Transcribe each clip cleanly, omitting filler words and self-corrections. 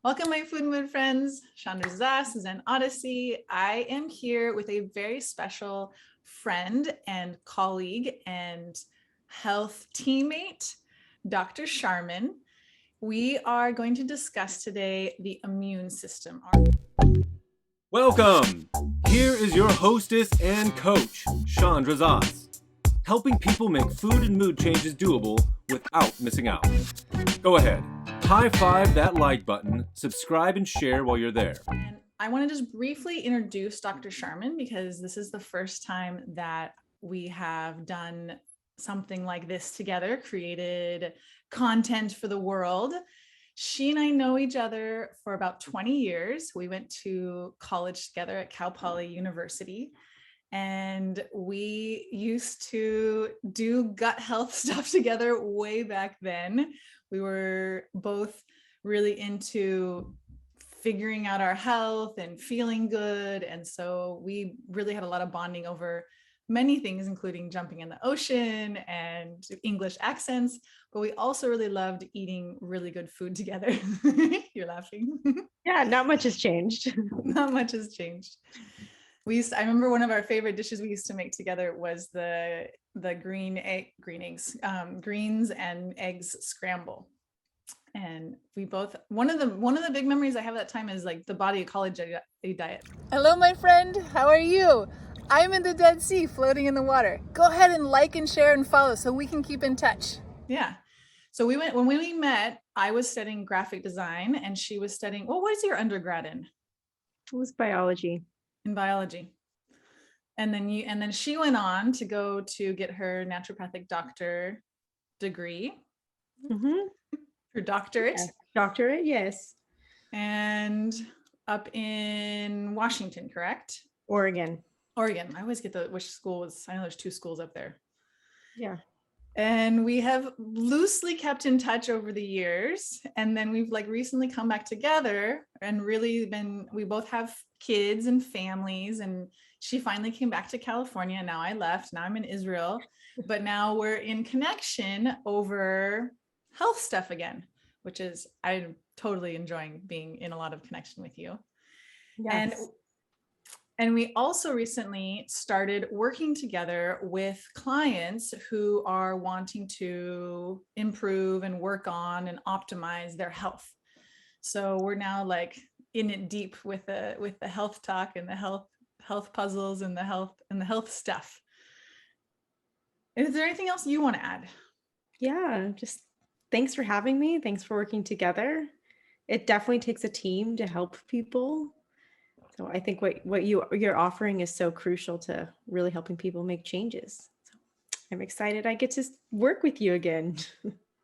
Welcome, my food mood friends. Chandra Zas, Zen Odyssey. I am here with a very special friend and colleague and health teammate, Dr. Sharman. We are going to discuss today the immune system. Welcome! Here is your hostess and coach, Chandra Zas, helping people make food and mood changes doable without missing out. Go ahead, high five that like button, subscribe and share while you're there. And I want to just briefly introduce Dr. Sharman because this is the first time that we have done something like this together, created content for the world. She and I know each other for about 20 years. We went to college together at Cal Poly University, and we used to do gut health stuff together way back then. We were both really into figuring out our health and feeling good. And so we really had a lot of bonding over many things, including jumping in the ocean and English accents, but we also really loved eating really good food together. You're laughing. Yeah, not much has changed. Not much has changed. I remember one of our favorite dishes we used to make together was the greens and eggs scramble. And we both, one of the big memories I have at that time is like the body college diet. Hello, my friend. How are you? I'm in the Dead Sea floating in the water. Go ahead and like and share and follow so we can keep in touch. Yeah. So when we met, I was studying graphic design and she was studying, well, what is your undergrad in? It was biology. In biology. And then she went on to go to get her naturopathic doctor degree. Mm-hmm. Her doctorate. Yes. Doctorate, yes. And up in Washington, correct? Oregon. I always get which school was, I know there's two schools up there. Yeah. And we have loosely kept in touch over the years. And then we've like recently come back together and really we both have kids and families. And she finally came back to California. Now I left, now I'm in Israel, but now we're in connection over health stuff again, which is, I'm totally enjoying being in a lot of connection with you. Yes. And we also recently started working together with clients who are wanting to improve and work on and optimize their health. So we're now like in it deep with the health talk and the health puzzles and the health stuff. Is there anything else you want to add? Yeah, just thanks for having me. Thanks for working together. It definitely takes a team to help people. So I think what you're offering is so crucial to really helping people make changes. So I'm excited I get to work with you again.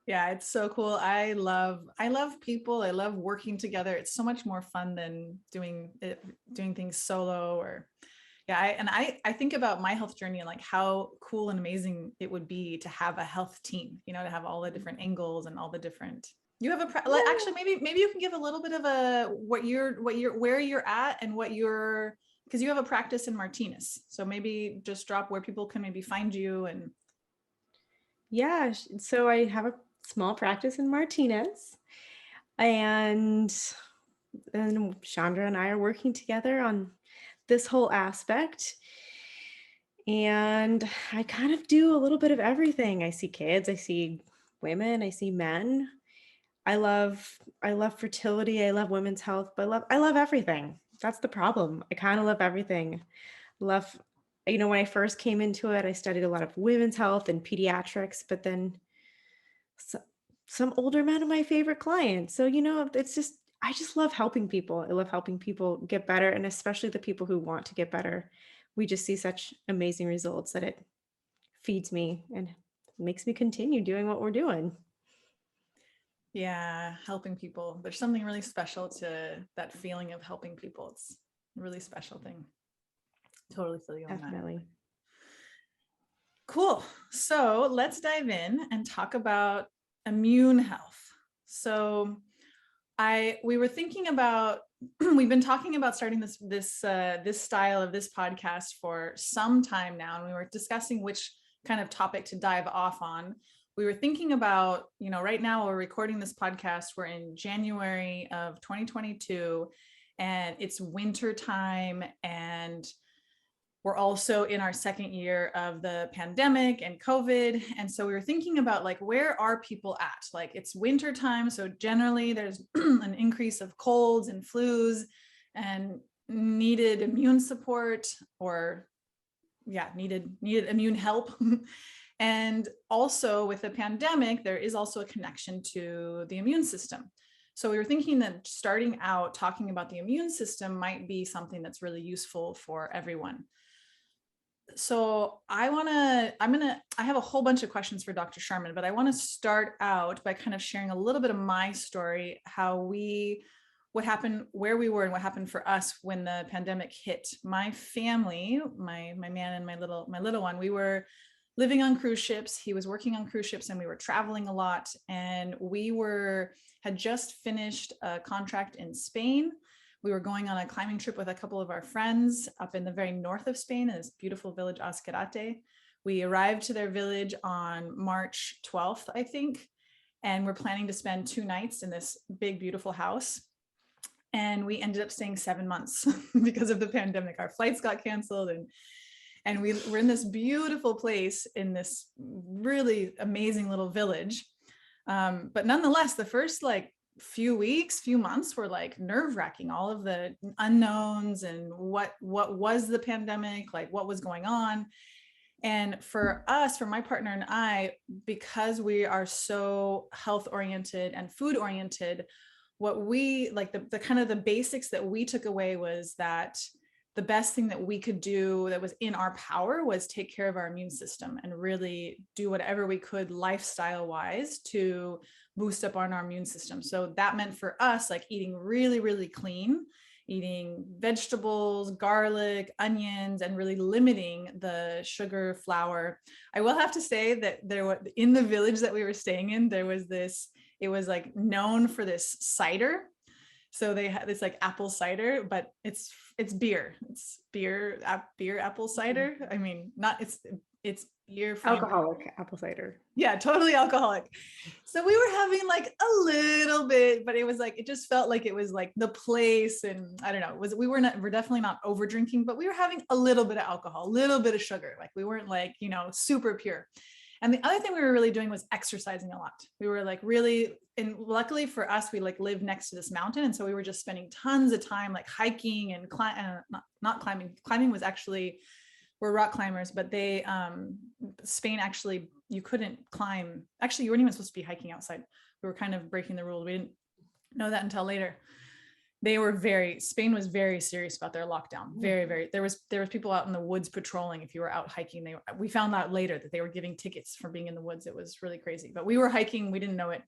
Yeah, it's so cool. I love people. I love working together. It's so much more fun than doing things solo or I think about my health journey and like how cool and amazing it would be to have a health team, to have all the different angles and all the different. You have actually maybe you can give a little bit of a where you're at and because you have a practice in Martinez. So maybe just drop where people can maybe find you and. Yeah, so I have a small practice in Martinez, and Chandra and I are working together on this whole aspect. And I kind of do a little bit of everything. I see kids, I see women, I see men. I love fertility, I love women's health, but I love everything. That's the problem. I kind of love everything. When I first came into it, I studied a lot of women's health and pediatrics, but then some older men are my favorite clients. So, I just love helping people. I love helping people get better, and especially the people who want to get better. We just see such amazing results that it feeds me and makes me continue doing what we're doing. Yeah, helping people. There's something really special to that feeling of helping people. It's a really special thing. Totally feel you on that. Definitely. Cool. So let's dive in and talk about immune health. So we've been talking about starting this style of this podcast for some time now, and we were discussing which kind of topic to dive off on. we were thinking about, right now we're recording this podcast. We're in January of 2022 and it's winter time, and we're also in our second year of the pandemic and COVID. And so we were thinking about like, where are people at? Like, it's winter time. So generally there's an increase of colds and flus and needed immune support, or needed immune help. And also with the pandemic, there is also a connection to the immune system. So we were thinking that starting out talking about the immune system might be something that's really useful for everyone. So I have a whole bunch of questions for Dr. Sharman, but I want to start out by kind of sharing a little bit of my story, what happened, where we were, and what happened for us when the pandemic hit. My family, my man and my little one, we were living on cruise ships. He was working on cruise ships and we were traveling a lot. And had just finished a contract in Spain. We were going on a climbing trip with a couple of our friends up in the very north of Spain, in this beautiful village, Azcarate. We arrived to their village on March 12th, I think. And we're planning to spend 2 nights in this big, beautiful house. And we ended up staying 7 months because of the pandemic. Our flights got canceled, and we were in this beautiful place in this really amazing little village. But nonetheless, the first few months were like nerve-wracking, all of the unknowns and what was the pandemic, like what was going on. And for us, for my partner and I, because we are so health oriented and food oriented, what we like, the kind of the basics that we took away was that the best thing that we could do that was in our power was take care of our immune system and really do whatever we could lifestyle wise to boost up on our immune system. So that meant for us, like eating really, really clean, eating vegetables, garlic, onions, and really limiting the sugar, flour. I will have to say that in the village that we were staying in, it was like known for this cider. So they had this like apple cider, but it's beer. It's beer apple cider. I mean, it's beer from Alcoholic apple cider. Yeah, totally alcoholic. So we were having like a little bit, but it was like, it just felt like it was like the place. And I don't know, we're definitely not over drinking, but we were having a little bit of alcohol, a little bit of sugar. Like we weren't like, super pure. And the other thing we were really doing was exercising a lot. We were like really, and luckily for us, we like lived next to this mountain. And so we were just spending tons of time like hiking and not climbing. Climbing was actually, we're rock climbers, but Spain actually, you couldn't climb. Actually, you weren't even supposed to be hiking outside. We were kind of breaking the rules. We didn't know that until later. Spain was very serious about their lockdown. Very, very, there was people out in the woods patrolling. If you were out hiking, we found out later that they were giving tickets for being in the woods. It was really crazy, but we were hiking. We didn't know it,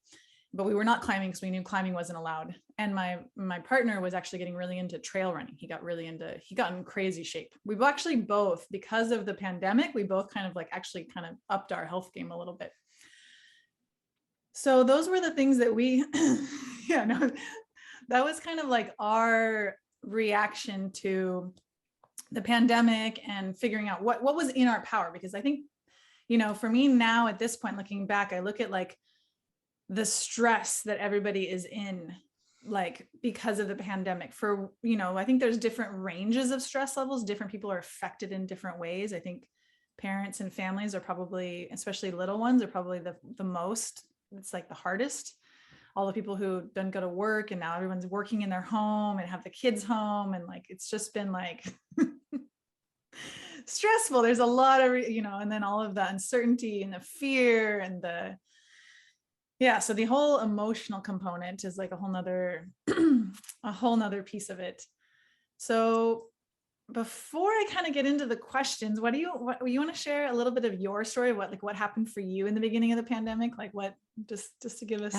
but we were not climbing because we knew climbing wasn't allowed. And my partner was actually getting really into trail running. He got in crazy shape. We've actually both, because of the pandemic, we both kind of upped our health game a little bit. So those were the things that that was kind of like our reaction to the pandemic and figuring out what was in our power. Because I think, for me now at this point, looking back, I look at like the stress that everybody is in, like because of the pandemic. I think there's different ranges of stress levels. Different people are affected in different ways. I think parents and families are probably, especially little ones, are probably the most, it's like the hardest. All the people who don't go to work and now everyone's working in their home and have the kids home. And like, it's just been like stressful. There's a lot of, and then all of the uncertainty and the fear and so the whole emotional component is like a whole nother piece of it. So before I kind of get into the questions, what you want to share a little bit of your story? What happened for you in the beginning of the pandemic? Like what, just to give us.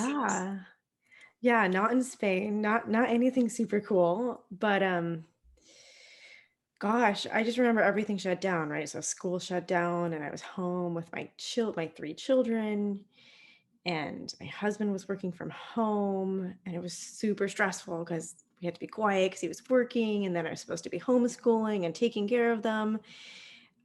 Yeah, not in Spain, not anything super cool, but gosh, I just remember everything shut down, right? So school shut down and I was home with my 3 children, and my husband was working from home, and it was super stressful because we had to be quiet because he was working, and then I was supposed to be homeschooling and taking care of them.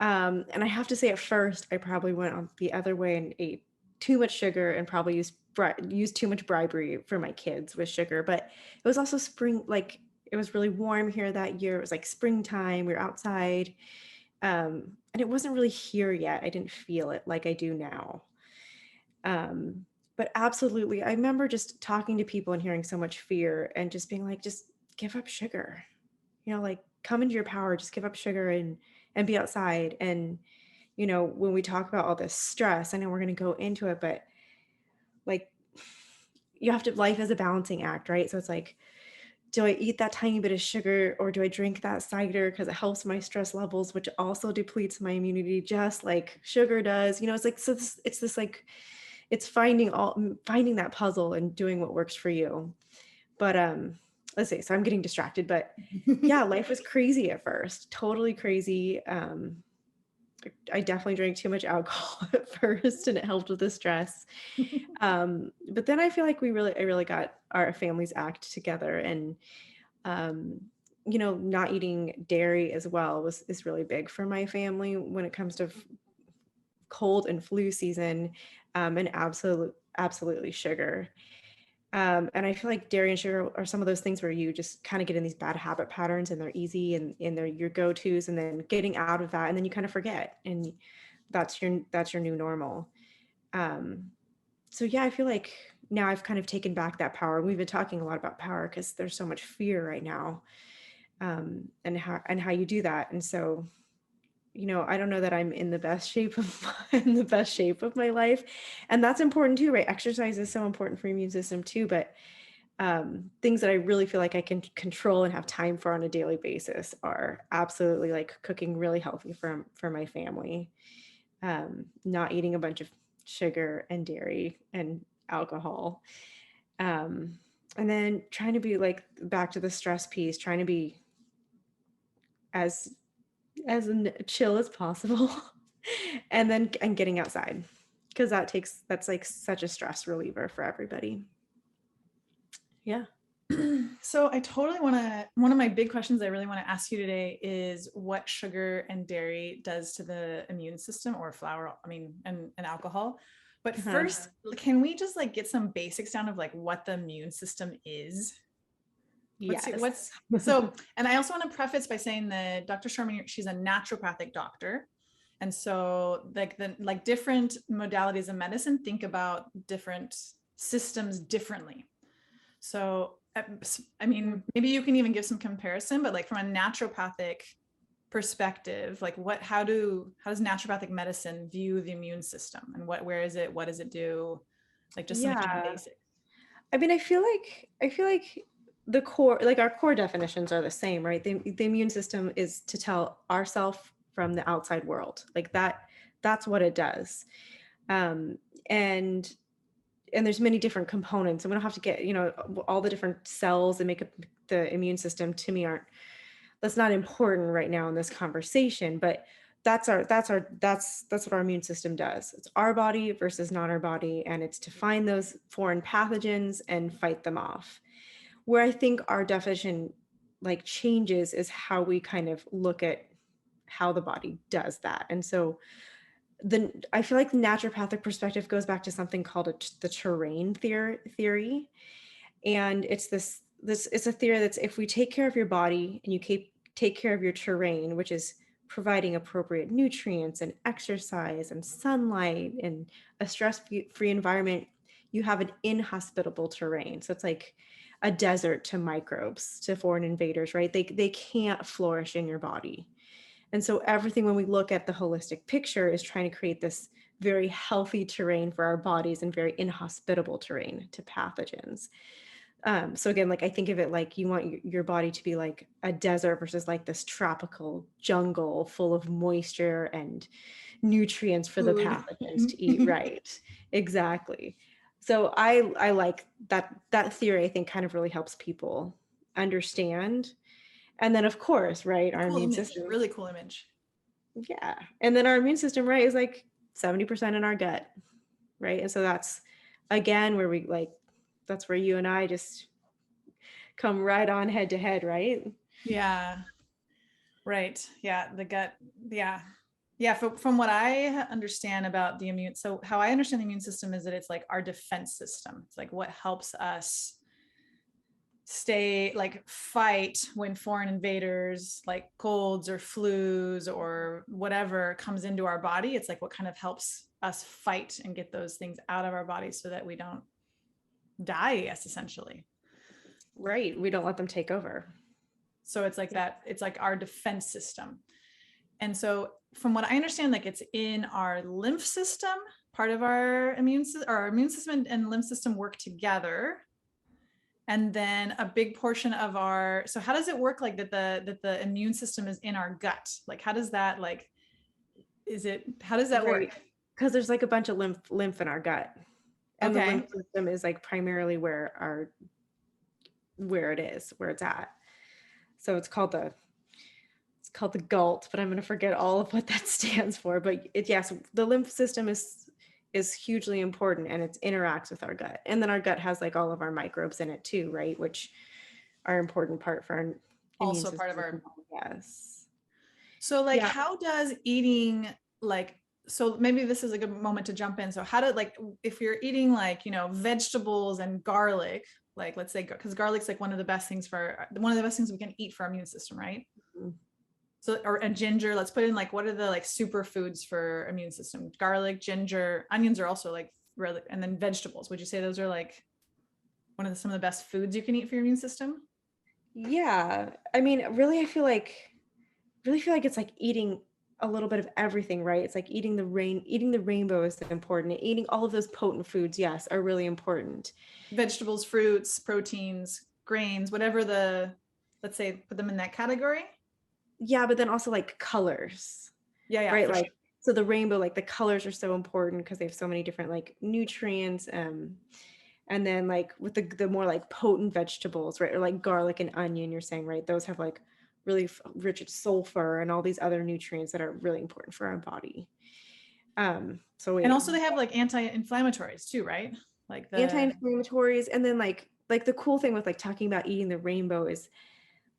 And I have to say, at first, I probably went on the other way and ate too much sugar and probably used too much bribery for my kids with sugar. But it was also spring, like it was really warm here that year. It was like springtime. We were outside. And it wasn't really here yet. I didn't feel it like I do now. But absolutely, I remember just talking to people and hearing so much fear and just being like, just give up sugar, like come into your power, just give up sugar and be outside. And, when we talk about all this stress, I know we're going to go into it, but like life is a balancing act, right? So it's like, do I eat that tiny bit of sugar or do I drink that cider because it helps my stress levels, which also depletes my immunity just like sugar does? It's like, so it's this like, it's finding that puzzle and doing what works for you. But let's see, so I'm getting distracted, but yeah, life was crazy at first, totally crazy. I definitely drank too much alcohol at first and it helped with the stress. But then I feel like I really got our family's act together, and not eating dairy as well is really big for my family when it comes to cold and flu season, and absolutely sugar. And I feel like dairy and sugar are some of those things where you just kind of get in these bad habit patterns and they're easy and they're your go-tos, and then getting out of that and then you kind of forget, and that's your new normal. So yeah, I feel like now I've kind of taken back that power. We've been talking a lot about power because there's so much fear right now, and how you do that. And so, I don't know that I'm in the best shape of my life, and that's important too, right? Exercise is so important for your immune system too, but things that I really feel like I can control and have time for on a daily basis are absolutely like cooking really healthy for my family, not eating a bunch of sugar and dairy and alcohol, and then trying to be like, back to the stress piece, trying to be as chill as possible and getting outside, because that's like such a stress reliever for everybody. Yeah. So I totally one of my big questions I really want to ask you today is what sugar and dairy does to the immune system, or flour, and alcohol. But first, can we just like get some basics down of like what the immune system is? Yes. So, and I also want to preface by saying that Dr. Sharman, she's a naturopathic doctor. And so like different modalities of medicine think about different systems differently. So, maybe you can even give some comparison, but like from a naturopathic perspective, like how does naturopathic medicine view the immune system, and where is it? What does it do? Like just some kind of basics. I feel like the core, like our core definitions are the same, right? The immune system is to tell ourselves from the outside world, like that's what it does. And there's many different components, and we don't have to get, all the different cells that make up the immune system to me that's not important right now in this conversation, but that's what our immune system does. It's our body versus not our body, and it's to find those foreign pathogens and fight them off. Where I think our definition like changes is how we kind of look at how the body does that. And so I feel like the naturopathic perspective goes back to something called the terrain theory. And it's it's a theory that's, if we take care of your body and you take care of your terrain, which is providing appropriate nutrients and exercise and sunlight and a stress-free environment, you have an inhospitable terrain. So it's like a desert to microbes, to foreign invaders, right? They can't flourish in your body. And so everything, when we look at the holistic picture, is trying to create this very healthy terrain for our bodies and very inhospitable terrain to pathogens. So again, like I think of it like you want your body to be like a desert versus like this tropical jungle full of moisture and nutrients for the pathogens to eat. Right. Exactly. So I like that theory. I think kind of really helps people understand. And then of course, right, our immune system. Really cool image. Yeah. And then our immune system, right, is like 70% in our gut. Right. And so that's again where we like, that's where you and I just come right on head to head, right? Yeah. Right. Yeah. The gut. Yeah. Yeah, from what I understand about so how I understand the immune system is that it's like our defense system. It's like what helps us stay, like, fight when foreign invaders like colds or flus or whatever comes into our body. It's like what kind of helps us fight and get those things out of our body so that we don't die, yes, essentially. Right. We don't let them take over. So it's like that, it's like our defense system. And so from what I understand, like it's in our lymph system, part of our immune system, or our immune system and lymph system work together. And then a big portion of our, so how does it work, like that the immune system is in our gut? Like how does that, like, how does that Right. work? Because there's like a bunch of lymph in our gut. And the Okay. lymph system is like primarily where it's at. So it's called the GALT, but I'm going to forget all of what that stands for. But yes, the lymph system is hugely important, and it interacts with our gut. And then our gut has like all of our microbes in it too, right? Which are important part for our immune Also system. part of our, Yes. so like Yeah. how does eating, like, so maybe this is a good moment to jump in. So how do, like, if you're eating like, vegetables and garlic, like let's say, because garlic's like one of the best things we can eat for our immune system, right? Mhm. So, or a ginger, let's put in like, what are the like superfoods for immune system? Garlic, ginger, onions are also like really, and then vegetables. Would you say those are like some of the best foods you can eat for your immune system? Yeah. I mean, really, I feel like it's like eating a little bit of everything, right? It's like eating the rainbow is important. Eating all of those potent foods, yes, are really important. Vegetables, fruits, proteins, grains, whatever let's say, put them in that category. Yeah, but then also like colors, Yeah, right? for sure. Like, so the rainbow, like the colors are so important because they have so many different like nutrients. And then like with the more like potent vegetables, right? Or like garlic and onion, you're saying, right? Those have like really rich in sulfur and all these other nutrients that are really important for our body. And also they have like anti-inflammatories too, right? Like Anti-inflammatories. And then like the cool thing with like talking about eating the rainbow is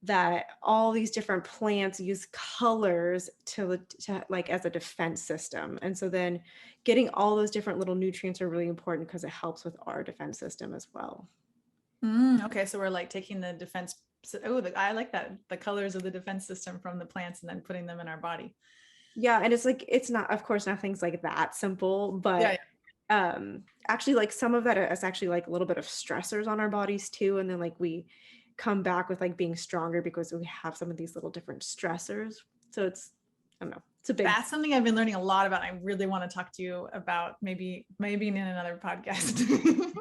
that all these different plants use colors to like as a defense system. And so then getting all those different little nutrients are really important because it helps with our defense system as well. Okay, so we're like taking the defense. I like that, the colors of the defense system from the plants and then putting them in our body. Yeah, and it's like, it's not, of course, nothing's like that simple, but actually like some of that is actually like a little bit of stressors on our bodies too, and then like we come back with like being stronger because we have some of these little different stressors. So it's, I don't know, it's a big, That's something I've been learning a lot about. I really want to talk to you about, maybe in another podcast.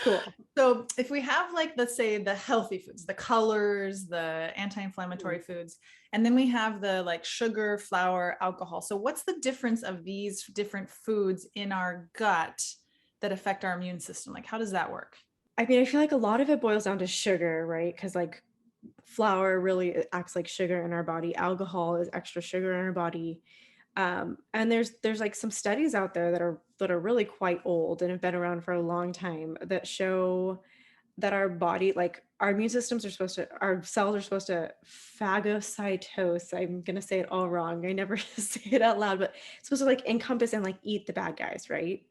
cool. So if we have like, let's say the healthy foods, the colors, the anti-inflammatory foods, and then we have the like sugar, flour, alcohol. So what's the difference of these different foods in our gut that affect our immune system? Like, how does that work? I mean, I feel like a lot of it boils down to sugar, right? Because like flour really acts like sugar in our body. Alcohol is extra sugar in our body. And there's like some studies out there that are really quite old and have been around for a long time that show that our body, like our immune systems our cells are supposed to phagocytose. I'm gonna say it all wrong. I never say it out loud, but it's supposed to like encompass and like eat the bad guys, right?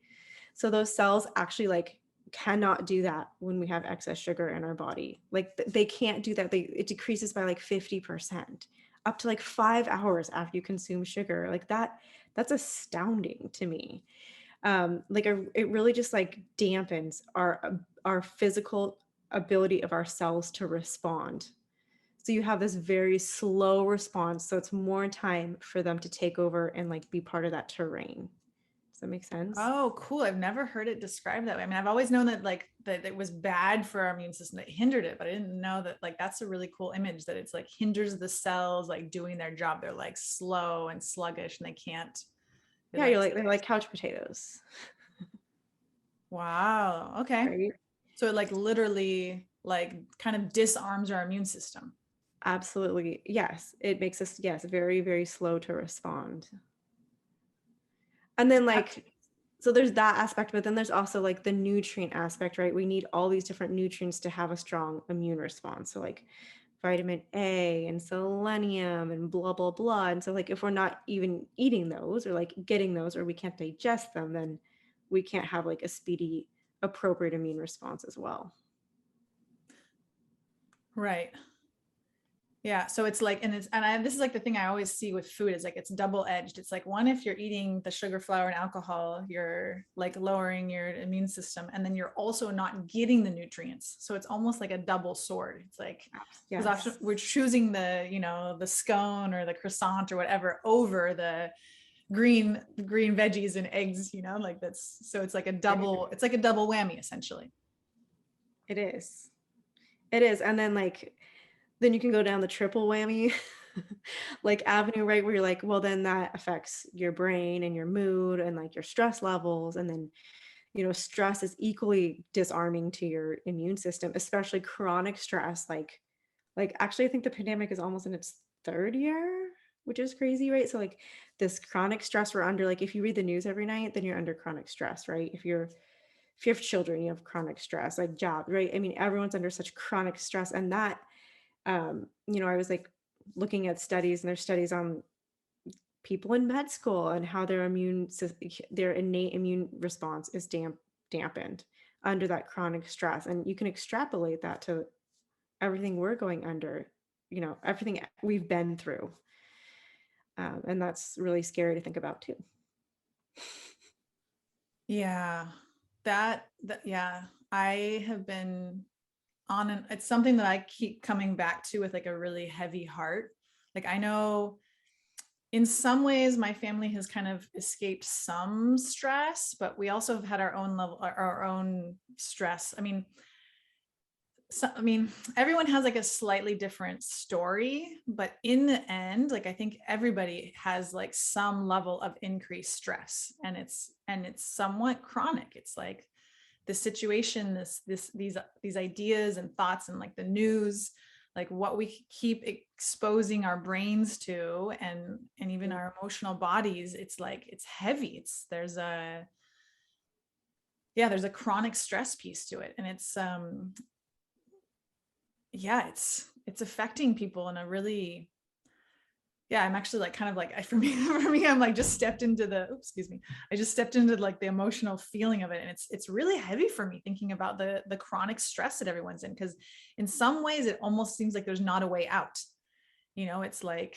So those cells actually like cannot do that when we have excess sugar in our body. Like they can't do that. It decreases by like 50%, up to like 5 hours after you consume sugar. Like that's astounding to me. It really just like dampens our physical ability of our cells to respond. So you have this very slow response. So it's more time for them to take over and like be part of that terrain. Does that make sense? Oh, cool. I've never heard it described that way. I mean, I've always known that like that it was bad for our immune system, that hindered it, but I didn't know that, like, that's a really cool image, that it's like hinders the cells like doing their job. They're like slow and sluggish and they can't. Yeah, they're like couch potatoes. Wow. Okay. Right? So it like literally like kind of disarms our immune system. Absolutely. Yes. It makes us, yes, very, very slow to respond. And then like, so there's that aspect, but then there's also like the nutrient aspect, right? We need all these different nutrients to have a strong immune response. So like vitamin A and selenium and blah, blah, blah. And so like, if we're not even eating those or like getting those, or we can't digest them, then we can't have like a speedy, appropriate immune response as well. Right. Yeah. So it's like, this is like the thing I always see with food is like, it's double edged. It's like one, if you're eating the sugar, flour, and alcohol, you're like lowering your immune system. And then you're also not getting the nutrients. So it's almost like a double sword. It's like, because often Yes. we're choosing the, the scone or the croissant or whatever over the green veggies and eggs, like that's, so it's like a double whammy essentially. It is. It is. And then like, then you can go down the triple whammy like avenue, right? Where you're like, well, then that affects your brain and your mood and like your stress levels. And then, stress is equally disarming to your immune system, especially chronic stress. Like actually, I think the pandemic is almost in its third year, which is crazy, right? So like this chronic stress we're under, like if you read the news every night, then you're under chronic stress, right? If you have children, you have chronic stress, like job, right? I mean, everyone's under such chronic stress. And that, I was like looking at studies, and there's studies on people in med school and how their their innate immune response is dampened under that chronic stress. And you can extrapolate that to everything we're going under, everything we've been through. And that's really scary to think about too. Yeah, yeah, I have been it's something that I keep coming back to with like a really heavy heart. Like I know in some ways my family has kind of escaped some stress, but we also have had our own level, our own stress. I mean, everyone has like a slightly different story, but in the end, like I think everybody has like some level of increased stress, and it's somewhat chronic. It's like the situation, these ideas and thoughts and like the news, like what we keep exposing our brains to, and even our emotional bodies. It's like, it's heavy. There's a chronic stress piece to it. And it's, it's affecting people in a really, I'm actually like kind of like, for me I'm like just stepped into I just stepped into like the emotional feeling of it. And it's really heavy for me thinking about the chronic stress that everyone's in, because in some ways it almost seems like there's not a way out. It's like,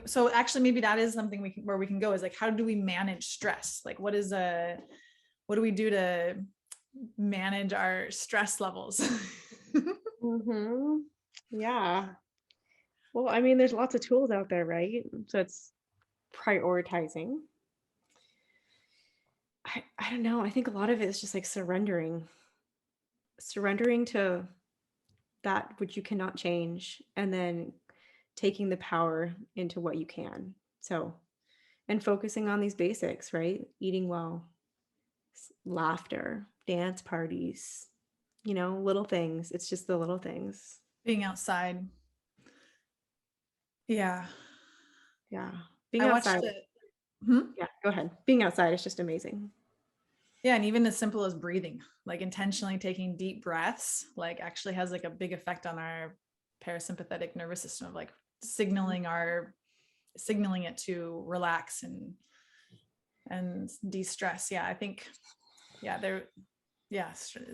so actually maybe that is something where we can go, is like, how do we manage stress? Like what do we do to manage our stress levels? Mm-hmm. Yeah. Well, I mean, there's lots of tools out there, right? So it's prioritizing. I don't know. I think a lot of it is just like surrendering to that which you cannot change, and then taking the power into what you can. So, and focusing on these basics, right? Eating well, laughter, dance parties, little things. It's just the little things. Being outside. Yeah. Yeah. Being I outside. watched it. Hmm? Yeah, go ahead. Being outside is just amazing. Yeah. And even as simple as breathing, like intentionally taking deep breaths, like actually has like a big effect on our parasympathetic nervous system of like signaling it to relax and de-stress. Yeah. I think, it's,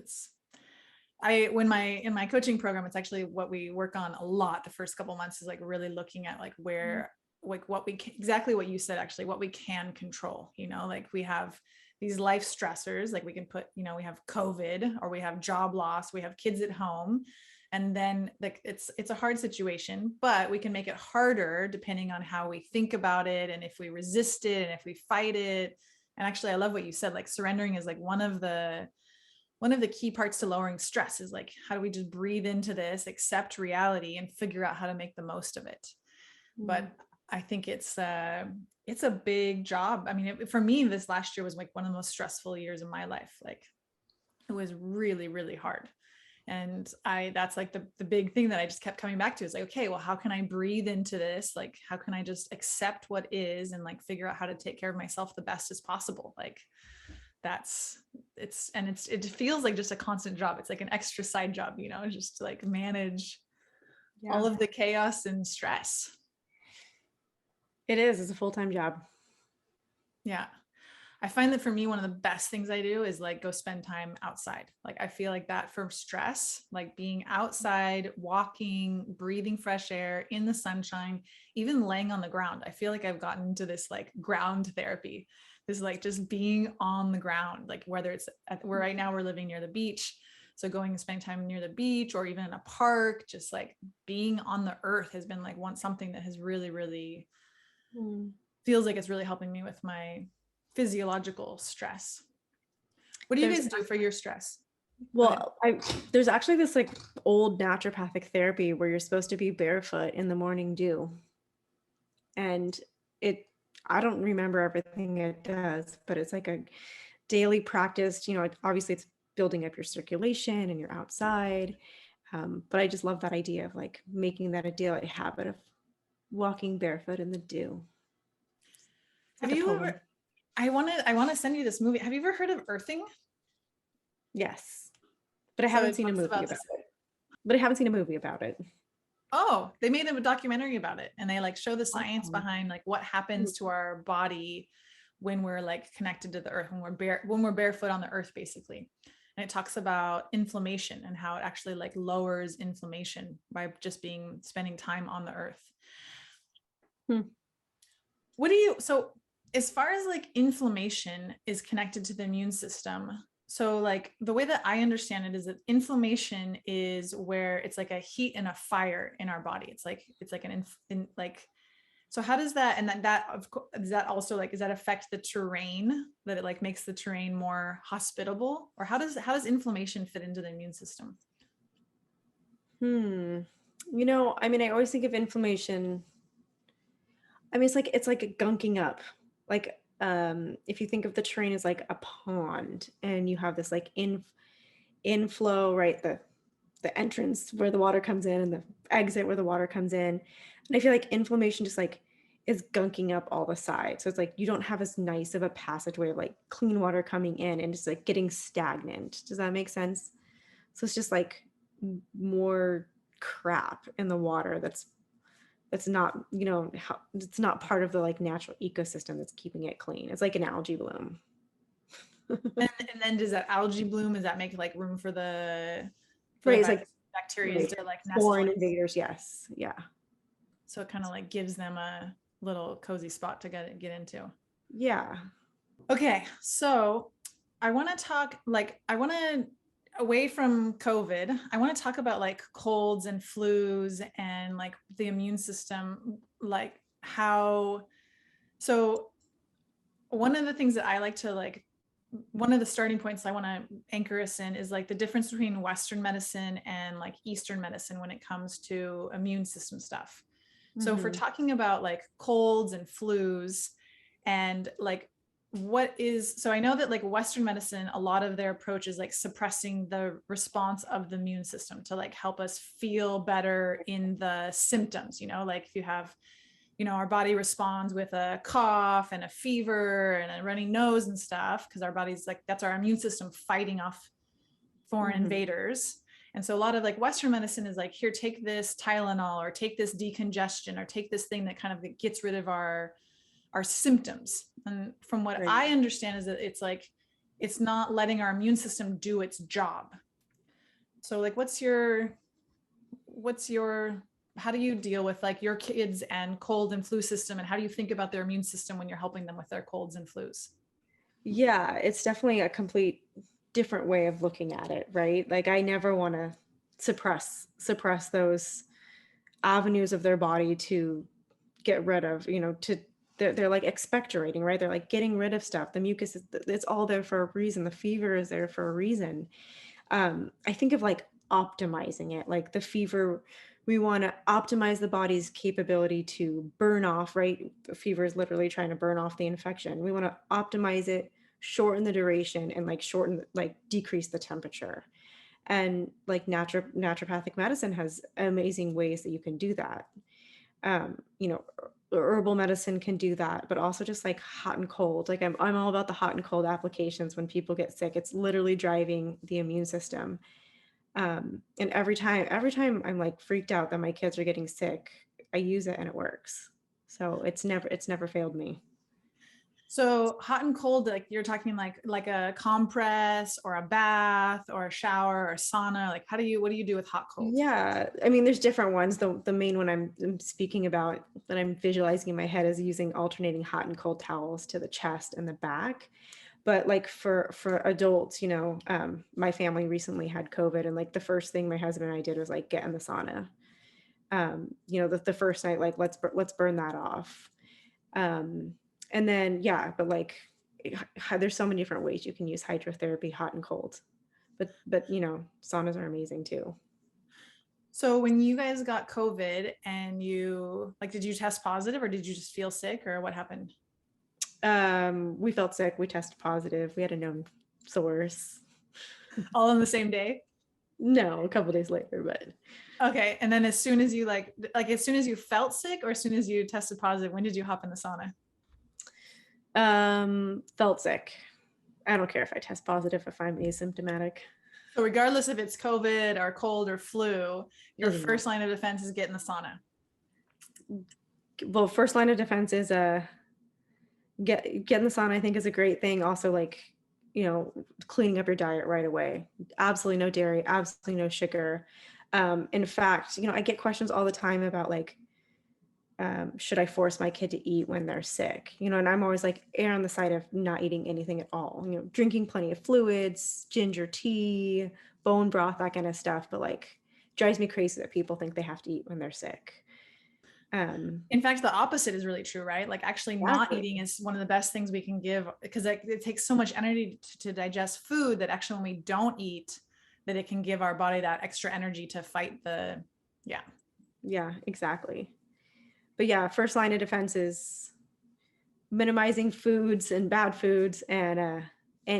in my coaching program, it's actually what we work on a lot the first couple months, is like really looking at like where, like what exactly what you said, actually, what we can control, like we have these life stressors, like we can put, we have COVID, or we have job loss, we have kids at home. And then like, it's a hard situation, but we can make it harder depending on how we think about it, and if we resist it, and if we fight it. And actually, I love what you said, like surrendering is like one of the key parts to lowering stress, is like, how do we just breathe into this, accept reality, and figure out how to make the most of it. But I think it's a big job. I mean, for me, this last year was like one of the most stressful years of my life. Like it was really, really hard. And that's like the big thing that I just kept coming back to, is like, okay, well, how can I breathe into this? Like, how can I just accept what is, and like figure out how to take care of myself the best as possible? Like, it feels like just a constant job. It's like an extra side job, just to like manage all of the chaos and stress. It is. It's a full-time job. Yeah. I find that for me, one of the best things I do is like go spend time outside. Like I feel like that for stress, like being outside, walking, breathing fresh air in the sunshine, even laying on the ground. I feel like I've gotten into this like ground therapy. This like just being on the ground, like whether it's where right now we're living near the beach. So going and spending time near the beach or even in a park, just like being on the earth has been like something that has really, really feels like it's really helping me with my physiological stress. What do you guys do for your stress? Well, there's actually this like old naturopathic therapy where you're supposed to be barefoot in the morning dew. And I don't remember everything it does, but it's like a daily practice. You know, obviously it's building up your circulation and you're outside. But I just love that idea of like making that a daily habit of walking barefoot in the dew. Have you ever, I want to send you this movie. Have you ever heard of earthing? Yes, but I haven't seen a movie about it. Oh, they made a documentary about it, and they like show the science behind like what happens to our body when we're like connected to the earth, when we're barefoot on the earth, basically. And it talks about inflammation and how it actually like lowers inflammation by just spending time on the earth. So as far as like inflammation is connected to the immune system, so like the way that I understand it is that inflammation is where it's like a heat and a fire in our body. It's like so how does that, and does that also like, does that affect the terrain, that it like makes the terrain more hospitable, or how does inflammation fit into the immune system? You know, I mean, I always think of inflammation. I mean, it's like a gunking up. Like, if you think of the terrain as like a pond and you have this like inflow, right? The entrance where the water comes in and the exit where the water comes in. And I feel like inflammation just like is gunking up all the sides. So it's like you don't have as nice of a passageway of like clean water coming in and just like getting stagnant. Does that make sense? So it's just like more crap in the water that's not, you know, it's not part of the like natural ecosystem that's keeping it clean. It's like an algae bloom. and then does that algae bloom, does that make like room for the It's like bacteria to like foreign invaders? Yes. Yeah. So it kind of like gives them a little cozy spot to get into. Yeah. Okay, so I want to talk away from COVID, I want to talk about like colds and flus and like the immune system, like how, so one of the things that I like to like, one of the starting points I want to anchor us in is like the difference between Western medicine and like Eastern medicine when it comes to immune system stuff. So if we're talking about like colds and flus and like so I know that like Western medicine, a lot of their approach is like suppressing the response of the immune system to like help us feel better in the symptoms, you know, like if you have, you know, our body responds with a cough and a fever and a runny nose and stuff, because our body's like, that's our immune system fighting off foreign invaders. And so a lot of like Western medicine is like, here, take this Tylenol or take this decongestion or take this thing that kind of gets rid of our symptoms. And from what I understand is that it's like, it's not letting our immune system do its job. So like, how do you deal with like your kids and cold and flu system? And how do you think about their immune system when you're helping them with their colds and flus? Yeah, it's definitely a complete different way of looking at it, right? Like I never want to suppress those avenues of their body to get rid of, you know, they're like expectorating, right? They're like getting rid of stuff. The mucus it's all there for a reason. The fever is there for a reason. I think of like optimizing it, like the fever, we want to optimize the body's capability to burn off, right? The fever is literally trying to burn off the infection. We want to optimize it, shorten the duration, and like decrease the temperature. And like naturopathic medicine has amazing ways that you can do that. You know, herbal medicine can do that, but also just like hot and cold. Like I'm all about the hot and cold applications when people get sick. It's literally driving the immune system. And every time I'm like freaked out that my kids are getting sick, I use it and it works. So it's never failed me. So hot and cold, like you're talking like a compress or a bath or a shower or a sauna. Like what do you do with hot cold? Yeah, I mean, there's different ones. The main one I'm speaking about that I'm visualizing in my head is using alternating hot and cold towels to the chest and the back. But like for adults, my family recently had COVID, and like the first thing my husband and I did was like get in the sauna. The first night, like let's burn that off. And then yeah, but like there's so many different ways you can use hydrotherapy, hot and cold. But saunas are amazing too. So when you guys got COVID and did you test positive or did you just feel sick or what happened? We felt sick. We tested positive. We had a known source. All on the same day? No, a couple days later, but Okay. And then as soon as you as soon as you felt sick or as soon as you tested positive, when did you hop in the sauna? felt sick. I don't care if I test positive if I'm asymptomatic. So regardless if it's COVID or cold or flu, your Doesn't first line of defense is get in the sauna. Well, first line of defense is get in the sauna. I think is a great thing. Also, like cleaning up your diet right away. Absolutely no dairy. Absolutely no sugar. In fact, I get questions all the time about like, should I force my kid to eat when they're sick? And I'm always like, err on the side of not eating anything at all. Drinking plenty of fluids, ginger tea, bone broth, that kind of stuff. But like, drives me crazy that people think they have to eat when they're sick. In fact, the opposite is really true, right? Like actually not eating is one of the best things we can give because it takes so much energy to digest food that actually when we don't eat, that it can give our body that extra energy to fight Yeah, exactly. But yeah, first line of defense is minimizing foods and bad foods and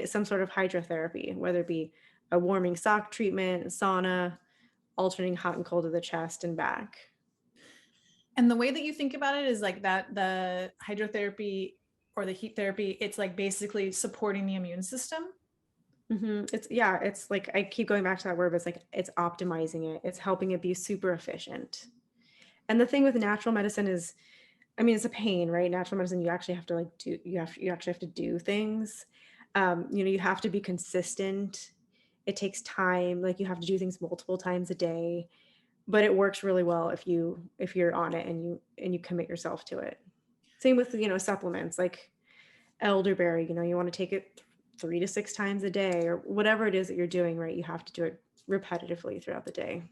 some sort of hydrotherapy, whether it be a warming sock treatment, sauna, alternating hot and cold to the chest and back. And the way that you think about it is like that the hydrotherapy or the heat therapy, it's like basically supporting the immune system. Mm-hmm. It's like I keep going back to that word, but it's like it's optimizing it. It's helping it be super efficient. And the thing with natural medicine is, I mean, it's a pain, right? Natural medicine, you actually have to like you actually have to do things. You have to be consistent. It takes time. Like you have to do things multiple times a day, but it works really well if you're on it and you commit yourself to it. Same with, supplements like elderberry, you want to take it 3 to 6 times a day or whatever it is that you're doing, right? You have to do it repetitively throughout the day.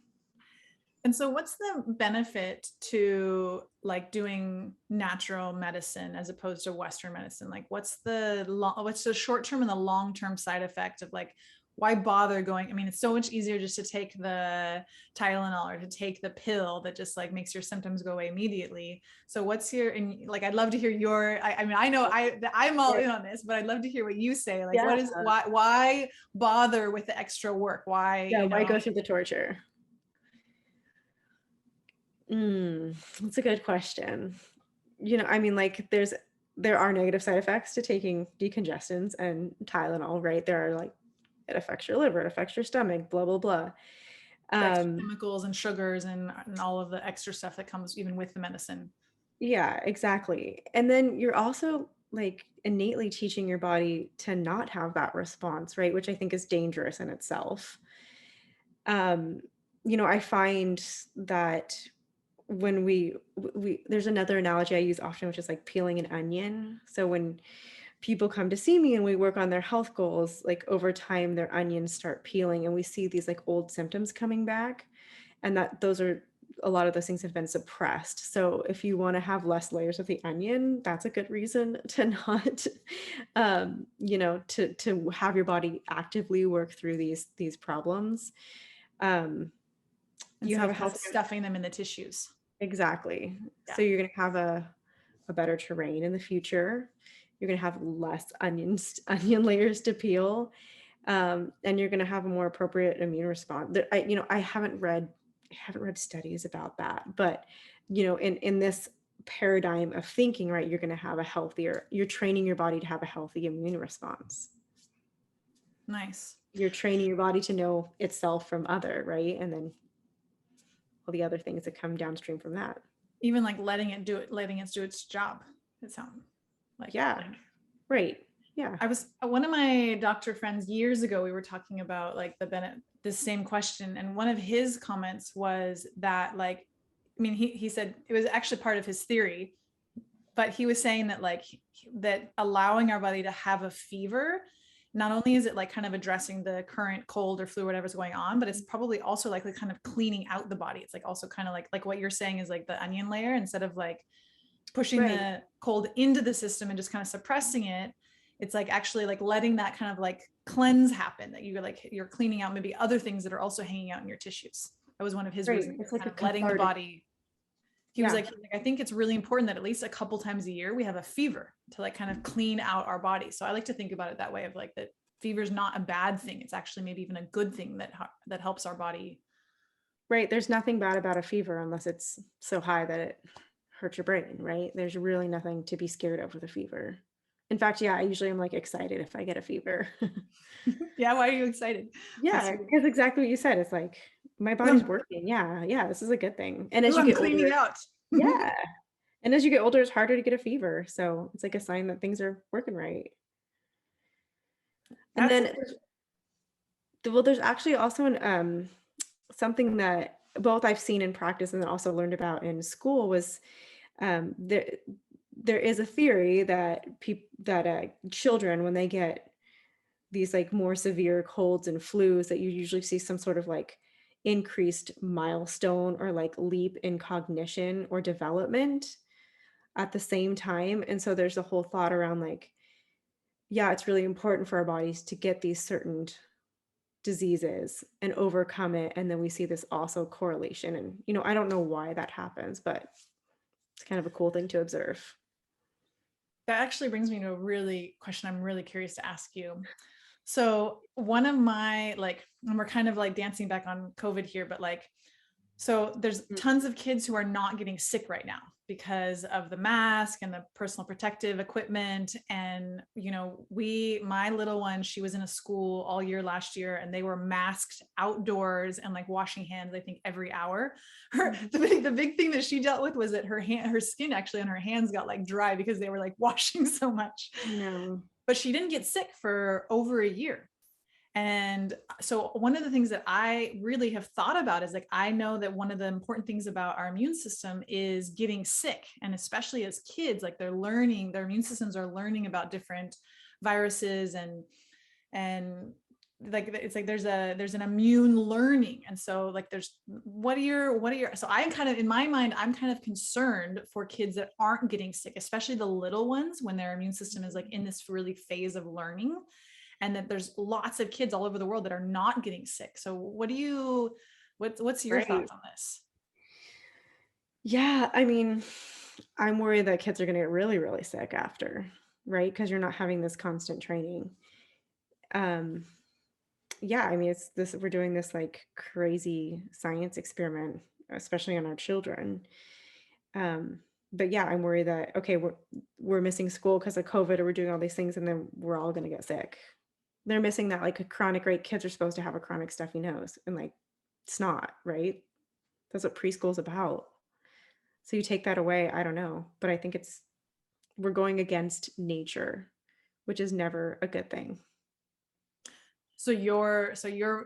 And so what's the benefit to like doing natural medicine as opposed to Western medicine? Like what's the short-term and the long-term side effect of like, why bother going? I mean, it's so much easier just to take the Tylenol or to take the pill that just like makes your symptoms go away immediately. So what's and like, I'd love to hear I mean, I know I'm all in on this, but I'd love to hear what you say. Like, what is, why bother with the extra work? Why go through the torture? That's a good question. I mean, like there are negative side effects to taking decongestants and Tylenol, right? There are like, it affects your liver, it affects your stomach, blah, blah, blah. Chemicals and sugars and all of the extra stuff that comes even with the medicine. Yeah, exactly. And then you're also like innately teaching your body to not have that response, right? Which I think is dangerous in itself. I find that when we there's another analogy I use often, which is like peeling an onion. So when people come to see me and we work on their health goals, like over time their onions start peeling and we see these like old symptoms coming back, and that a lot of those things have been suppressed. So if you want to have less layers of the onion, that's a good reason to not to have your body actively work through these problems. You have a health stuffing them in the tissues. Exactly. Yeah. So you're going to have a better terrain in the future. You're going to have less onion layers to peel, and you're going to have a more appropriate immune response. I haven't read studies about that, but in this paradigm of thinking, right, you're going to have you're training your body to have a healthy immune response. Nice. you're training your body to know itself from other, right? And then all the other things that come downstream from that. Even like letting it do its job. It sounds like, Yeah. Right. Yeah. I was one of my doctor friends years ago, we were talking about like this same question. And one of his comments was that like, I mean, he said it was actually part of his theory, but he was saying that like that allowing our body to have a fever, not only is it like kind of addressing the current cold or flu, whatever's going on, but it's probably also like kind of cleaning out the body. It's like also kind of like what you're saying is like the onion layer, instead of like pushing the cold into the system and just kind of suppressing it. It's like actually like letting that kind of like cleanse happen, that you're cleaning out maybe other things that are also hanging out in your tissues. That was one of his reasons. It's like kind of letting the body. He was Yeah. like, I think it's really important that at least a couple times a year we have a fever to like kind of clean out our body. So I like to think about it that way, of like that fever is not a bad thing. It's actually maybe even a good thing that helps our body. Right. There's nothing bad about a fever unless it's so high that it hurts your brain, right? There's really nothing to be scared of with a fever. In fact, yeah, I usually am like excited if I get a fever. Yeah, why are you excited? Yeah, because exactly what you said. It's like my body's working. Yeah, this is a good thing. And as you get cleaning older, out. yeah. And as you get older, it's harder to get a fever. So it's like a sign that things are working right. And then, well, there's actually also something that both I've seen in practice and then also learned about in school was there is a theory that children, when they get these like more severe colds and flus, that you usually see some sort of like increased milestone or like leap in cognition or development at the same time. And so there's a whole thought around like, yeah, it's really important for our bodies to get these certain diseases and overcome it. And then we see this also correlation. And, I don't know why that happens, but it's kind of a cool thing to observe. That actually brings me to a really question I'm really curious to ask you. So one of my like, and we're kind of like dancing back on COVID here, but like, so there's tons of kids who are not getting sick right now because of the mask and the personal protective equipment. And, my little one, she was in a school all year last year and they were masked outdoors and like washing hands, I think every hour. The big thing that she dealt with was that her skin actually on her hands got like dry because they were like washing so much. No. But she didn't get sick for over a year. And so one of the things that I really have thought about is like, I know that one of the important things about our immune system is getting sick. And especially as kids, like their immune systems are learning about different viruses and like, it's like there's an immune learning. And so like, so I'm kind of, in my mind, I'm kind of concerned for kids that aren't getting sick, especially the little ones, when their immune system is like in this really phase of learning. And that there's lots of kids all over the world that are not getting sick. So what's your thoughts on this? Yeah, I mean, I'm worried that kids are going to get really, really sick after, right? Because you're not having this constant training. Yeah, I mean, we're doing this like crazy science experiment, especially on our children. But yeah, I'm worried that, okay, we're missing school because of COVID, or we're doing all these things and then we're all going to get sick. They're missing that like kids are supposed to have a chronic stuffy nose, and like it's not, right? That's what preschool's about. So you take that away, I don't know, but I think we're going against nature, which is never a good thing. So you're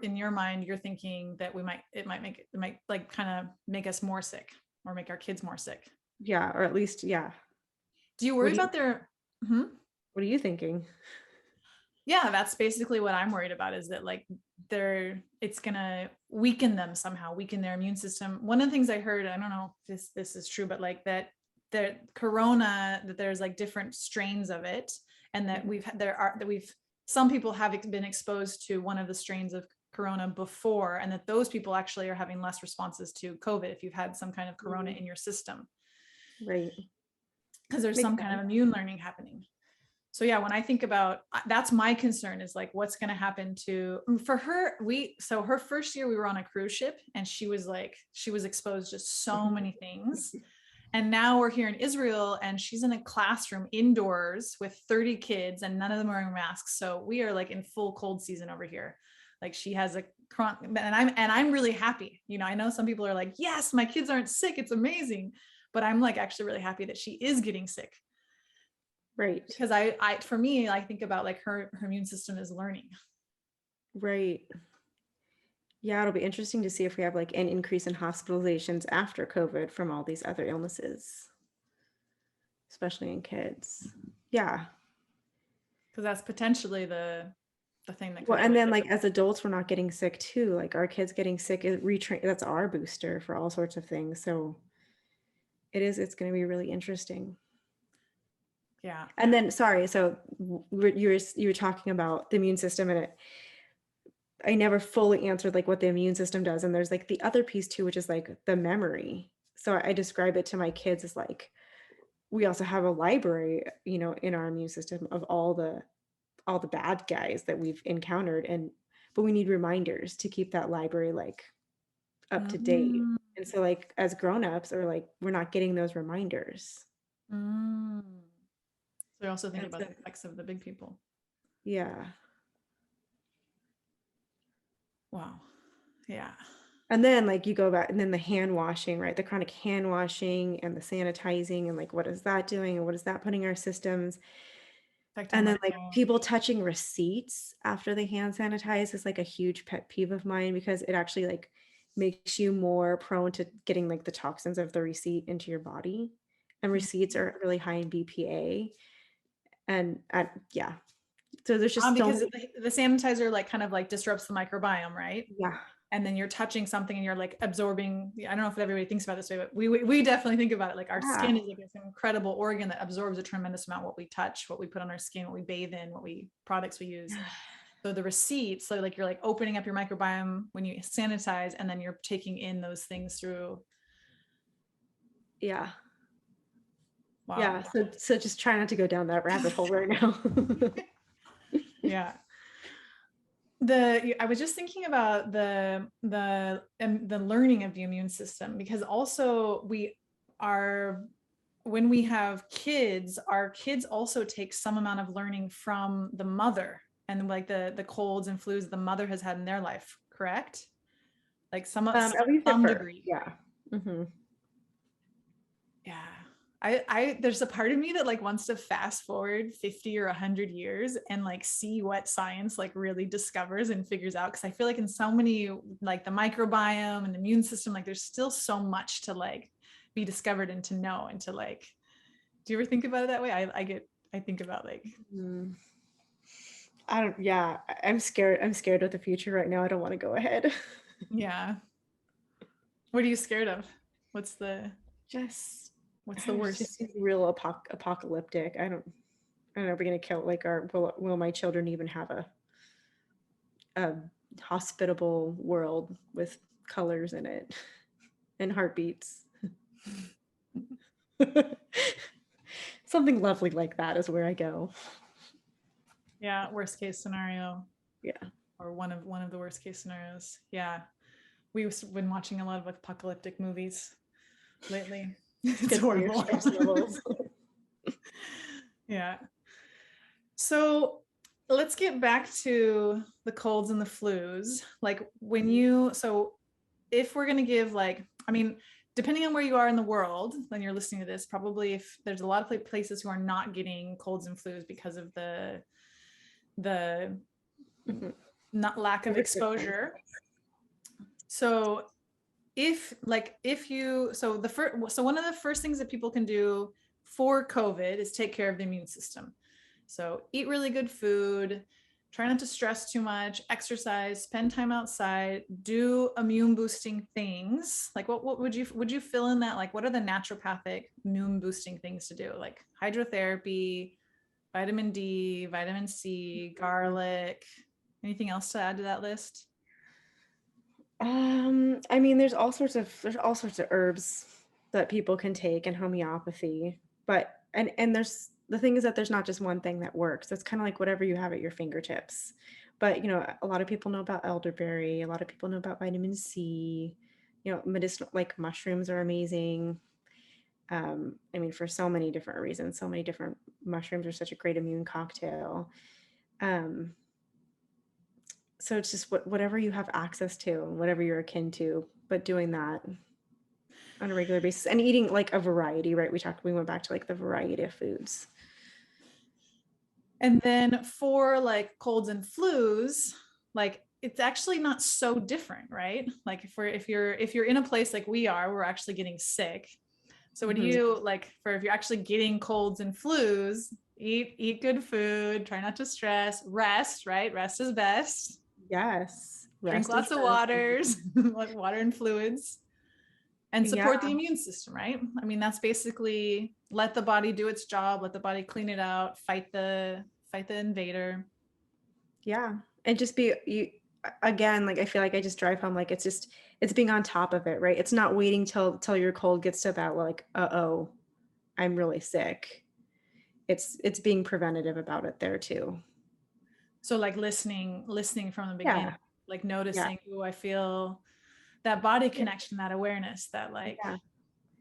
in your mind, you're thinking that it might like kind of make us more sick or make our kids more sick. Yeah, or at least, yeah. Do you worry about their? What are you thinking? Yeah, that's basically what I'm worried about, is that like it's gonna weaken them somehow, weaken their immune system. One of the things I heard, I don't know if this is true, but like that corona, that there's like different strains of it, and that some people have been exposed to one of the strains of corona before, and that those people actually are having less responses to COVID if you've had some kind of corona in your system. Right. Because there's some kind of immune learning happening. So yeah, when I think about, that's my concern, is like, what's going to happen for her. So her first year we were on a cruise ship, and she was exposed to so many things. And now we're here in Israel, and she's in a classroom indoors with 30 kids, and none of them are wearing masks. So we are like in full cold season over here. Like she has a and I'm really happy. You know, I know some people are like, yes, my kids aren't sick, it's amazing, but I'm like actually really happy that she is getting sick. Right. Because I for me, I think about like her immune system is learning. Right. Yeah, it'll be interesting to see if we have like an increase in hospitalizations after COVID from all these other illnesses, especially in kids. Yeah. Because that's potentially the thing that could Well, be and like then like as adults, we're not getting sick too. Like our kids getting sick is retrain. That's our booster for all sorts of things. So it's going to be really interesting. yeah. And then, sorry, so you were talking about the immune system, and I never fully answered like what the immune system does. And there's like the other piece too, which is like the memory. So I describe it to my kids as like we also have a library, you know, in our immune system of all the bad guys that we've encountered, but we need reminders to keep that library like up to date. Mm, And so like as grown-ups, or like we're not getting those reminders. mm. So you're also thinking And about so, the effects of the big people. yeah. Wow. Yeah. And then like you go back, and then the hand washing, right? The chronic hand washing and the sanitizing, and like what is that doing, and what is that putting in our systems? Affecting And my then like people touching receipts after they hand sanitize is like a huge pet peeve of mine, because it actually like makes you more prone to getting like the toxins of the receipt into your body. And receipts are really high in BPA. And yeah. So there's just so because many, the sanitizer like kind of like disrupts the microbiome, right? yeah. And then you're touching something and you're like absorbing. I don't know if everybody thinks about it this way, but we definitely think about it. Like our Yeah. skin is like this incredible organ that absorbs a tremendous amount what we touch, what we put on our skin, what we bathe in, products we use. So the receipts, so like you're like opening up your microbiome when you sanitize, and then you're taking in those things through. Yeah. Wow. Yeah. So just try not to go down that rabbit hole right now. Yeah. I was just thinking about the learning of the immune system, because also when we have kids, our kids also take some amount of learning from the mother, and like the colds and flus the mother has had in their life, correct? Like At least at some first. degree. Yeah. Mm-hmm. Yeah. I there's a part of me that like wants to fast forward 50 or 100 years and like see what science like really discovers and figures out, because I feel like in so many, like the microbiome and the immune system, like there's still so much to like be discovered and to know, and to like, do you ever think about it that way? I think about like, I'm scared. I'm scared of the future right now. I don't want to go ahead. yeah. What are you scared of? What's the Just worst? just seems real apocalyptic. I don't know. We're gonna kill like will my children even have a hospitable world with colors in it and heartbeats? Something lovely like that is where I go. Yeah, worst case scenario. Yeah. Or one of the worst case scenarios. Yeah. We've been watching a lot of apocalyptic movies lately. It's horrible. Yeah. So let's get back to the colds and the flus. Like if we're going to give like, I mean, depending on where you are in the world, when you're listening to this, probably if there's a lot of places who are not getting colds and flus because of the not lack of exposure. So one of the first things that people can do for COVID is take care of the immune system. So eat really good food, try not to stress too much, exercise, spend time outside, do immune boosting things. Like what would you fill in that? Like what are the naturopathic immune boosting things to do? Like hydrotherapy, vitamin D, vitamin C, garlic. Anything else to add to that list? I mean, there's all sorts of herbs that people can take, and homeopathy, but and there's the thing is that there's not just one thing that works. It's kind of like whatever you have at your fingertips. But you know, a lot of people know about elderberry, a lot of people know about vitamin C, you know, medicinal, like mushrooms are amazing. I mean, for so many different reasons, so many different mushrooms are such a great immune cocktail. So it's just whatever you have access to, whatever you're akin to, but doing that on a regular basis and eating like a variety, right? We went back to like the variety of foods. And then for like colds and flus, like it's actually not so different, right? Like if you're in a place like we are, we're actually getting sick. So what do Mhm. you like for if you're actually getting colds and flus, eat good food, try not to stress, rest, right? Rest is best. Yes. Drink Rest is lots of best. waters, like water and fluids, and Yeah. support the immune system, right? I mean, that's basically let the body do its job, let the body clean it out, fight the invader. Yeah. And just be you again, like I feel like I just drive home like it's being on top of it, right? It's not waiting till your cold gets to that like, uh-oh, I'm really sick. It's being preventative about it there too. So like listening from the beginning, Yeah. like Yeah. noticing, oh, I feel that body connection, that awareness, that like, Yeah.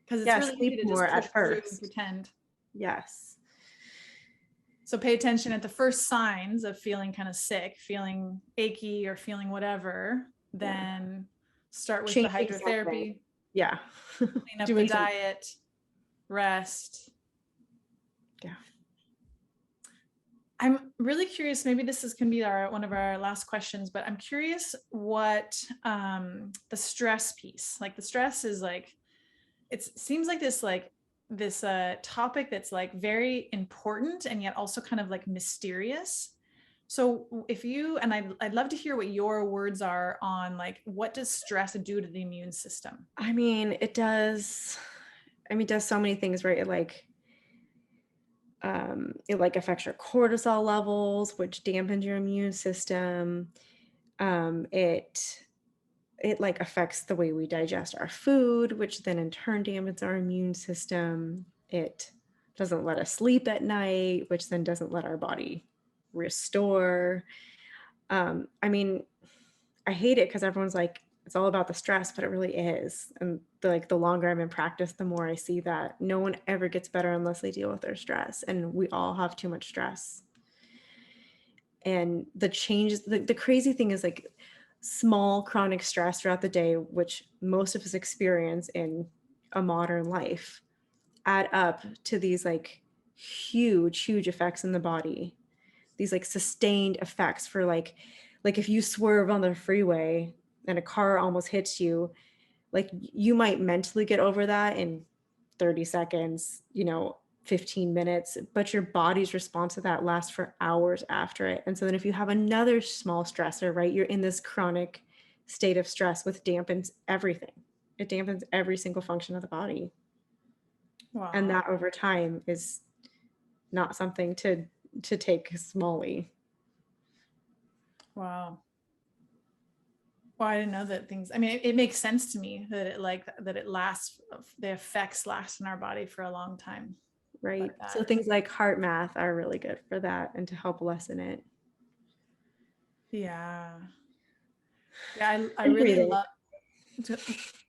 because it's Yeah. really easy Sleep to more just push at through and first. pretend. Yes. So pay attention at the first signs of feeling kind of sick, feeling achy or feeling whatever, Yeah. then start with the Changing something. hydrotherapy, Yeah. clean up the Doing something. diet, rest. Yeah. I'm really curious, maybe this can be one of our last questions, but I'm curious what the stress piece, like the stress is like, it seems like this topic that's like very important and yet also kind of like mysterious. So if you, and I'd love to hear what your words are on like, what does stress do to the immune system? I mean, it does so many things, right? It like affects your cortisol levels, which dampens your immune system. It like affects the way we digest our food, which then in turn dampens our immune system. It doesn't let us sleep at night, which then doesn't let our body restore. I mean, I hate it because everyone's like, it's all about the stress, but it really is. And the longer I'm in practice, the more I see that no one ever gets better unless they deal with their stress. And we all have too much stress. And the changes, the crazy thing is like small chronic stress throughout the day, which most of us experience in a modern life, add up to these like huge effects in the body. These like sustained effects for like if you swerve on the freeway and a car almost hits you, like you might mentally get over that in 30 seconds, 15 minutes, but your body's response to that lasts for hours after it. And so then if you have another small stressor, right, you're in this chronic state of stress, which dampens everything. It dampens every single function of the body. And Wow. that over time is not something to take smally. Wow. Well, I didn't know that things, I mean, it makes sense to me that it lasts, the effects last in our body for a long time. Right. But So things like heart math are really good for that and to help lessen it. yeah. Yeah. I And really breathing. love,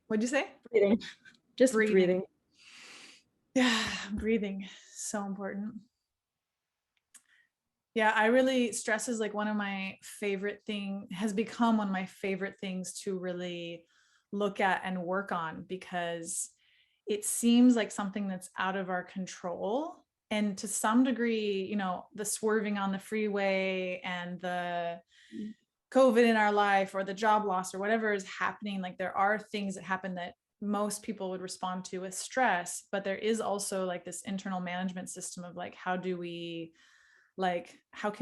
what'd you say? Breathing. Just Breathing. breathing. Yeah. Breathing. So important. Yeah, stress is like one of my has become one of my favorite things to really look at and work on because it seems like something that's out of our control. And to some degree, the swerving on the freeway and the COVID in our life or the job loss or whatever is happening, like there are things that happen that most people would respond to with stress, but there is also like this internal management system of like, how can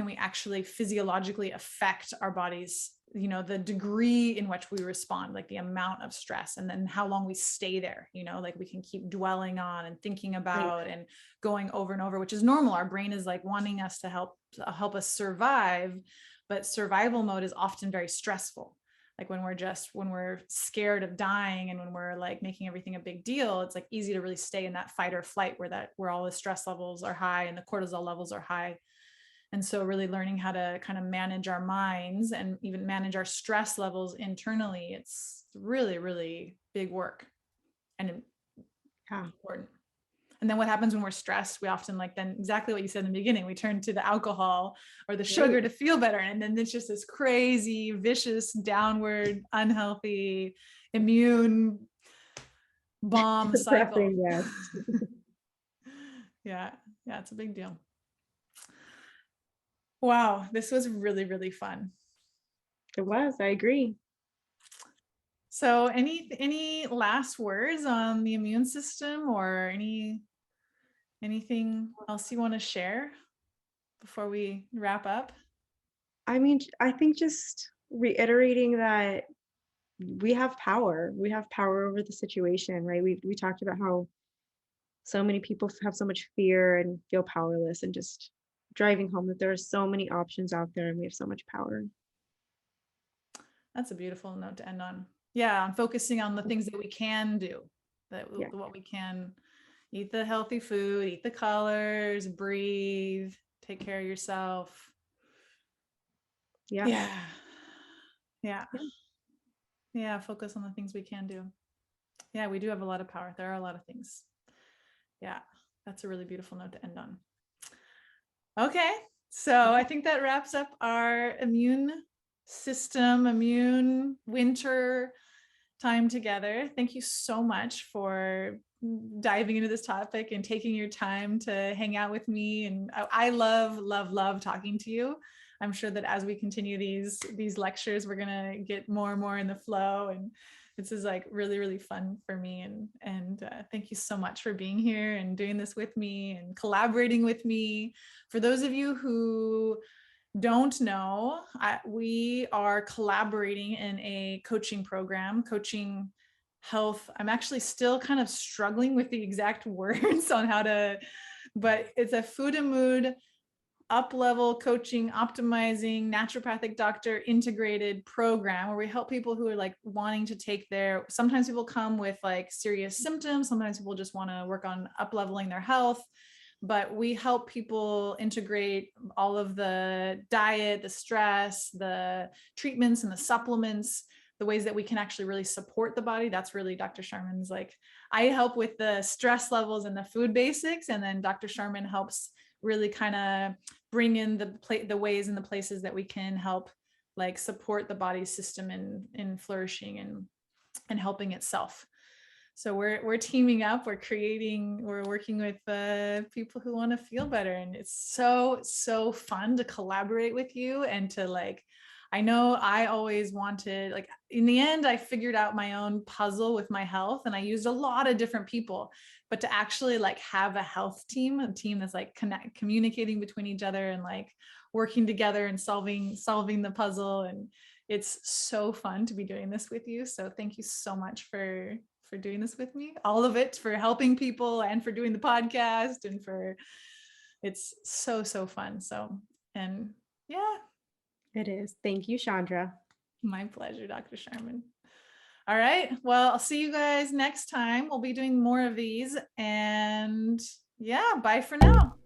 we actually physiologically affect our bodies, the degree in which we respond, like the amount of stress, and then how long we stay there, like we can keep dwelling on and thinking Right. about and going over and over, which is normal. Our brain is like wanting us to help us survive, but survival mode is often very stressful. Like when we're scared of dying and when we're like making everything a big deal, it's like easy to really stay in that fight or flight where all the stress levels are high and the cortisol levels are high. And so really learning how to kind of manage our minds and even manage our stress levels internally, it's really, really big work and Yeah. important. And then what happens when we're stressed? We often, like, then exactly what you said in the beginning, we turn to the alcohol or the sugar to feel better. And then it's just this crazy, vicious, downward, unhealthy, immune bomb cycle. Yes. Yeah, it's a big deal. Wow, this was really, really fun. It was, I agree. So any last words on the immune system, or anything else you want to share before we wrap up? I mean, I think just reiterating that we have power. We have power over the situation, right? We talked about how so many people have so much fear and feel powerless, and just driving home that there are so many options out there and we have so much power. That's a beautiful note to end on. Yeah, I'm focusing on the things that we can do, what we can eat, the healthy food, eat the colors, breathe, take care of yourself. Yeah. Focus on the things we can do. Yeah, we do have a lot of power. There are a lot of things. Yeah, that's a really beautiful note to end on. Okay, so I think that wraps up our immune system, immune winter time together. Thank you so much for diving into this topic and taking your time to hang out with me. And I love talking to you. I'm sure that as we continue these lectures, we're gonna get more and more in the flow, and this is like really, really fun for me. And thank you so much for being here and doing this with me and collaborating with me. For those of you who don't know, we are collaborating in a coaching program, coaching health. I'm actually still kind of struggling with the exact words on how to, but it's a food and mood up-level coaching, optimizing, naturopathic doctor integrated program where we help people who are like wanting to take their, sometimes people come with like serious symptoms, sometimes people just want to work on up-leveling their health, but we help people integrate all of the diet, the stress, the treatments and the supplements, the ways that we can actually really support the body. That's really Dr. Sharman's, like, I help with the stress levels and the food basics, and then Dr. Sharman helps really kind of bring in the ways and the places that we can help like support the body's system in flourishing and helping itself. So we're teaming up, we're working with people who want to feel better, and it's so fun to collaborate with you and to like, I know I always wanted, like, in the end, I figured out my own puzzle with my health and I used a lot of different people, but to actually like have a health team, a team that's like communicating between each other and like working together and solving the puzzle. And it's so fun to be doing this with you. So thank you so much for doing this with me, all of it, for helping people and for doing the podcast, and for, it's so fun. So, and yeah. It is. Thank you, Chandra. My pleasure, Dr. Sharman. All right. Well, I'll see you guys next time. We'll be doing more of these, and yeah, bye for now.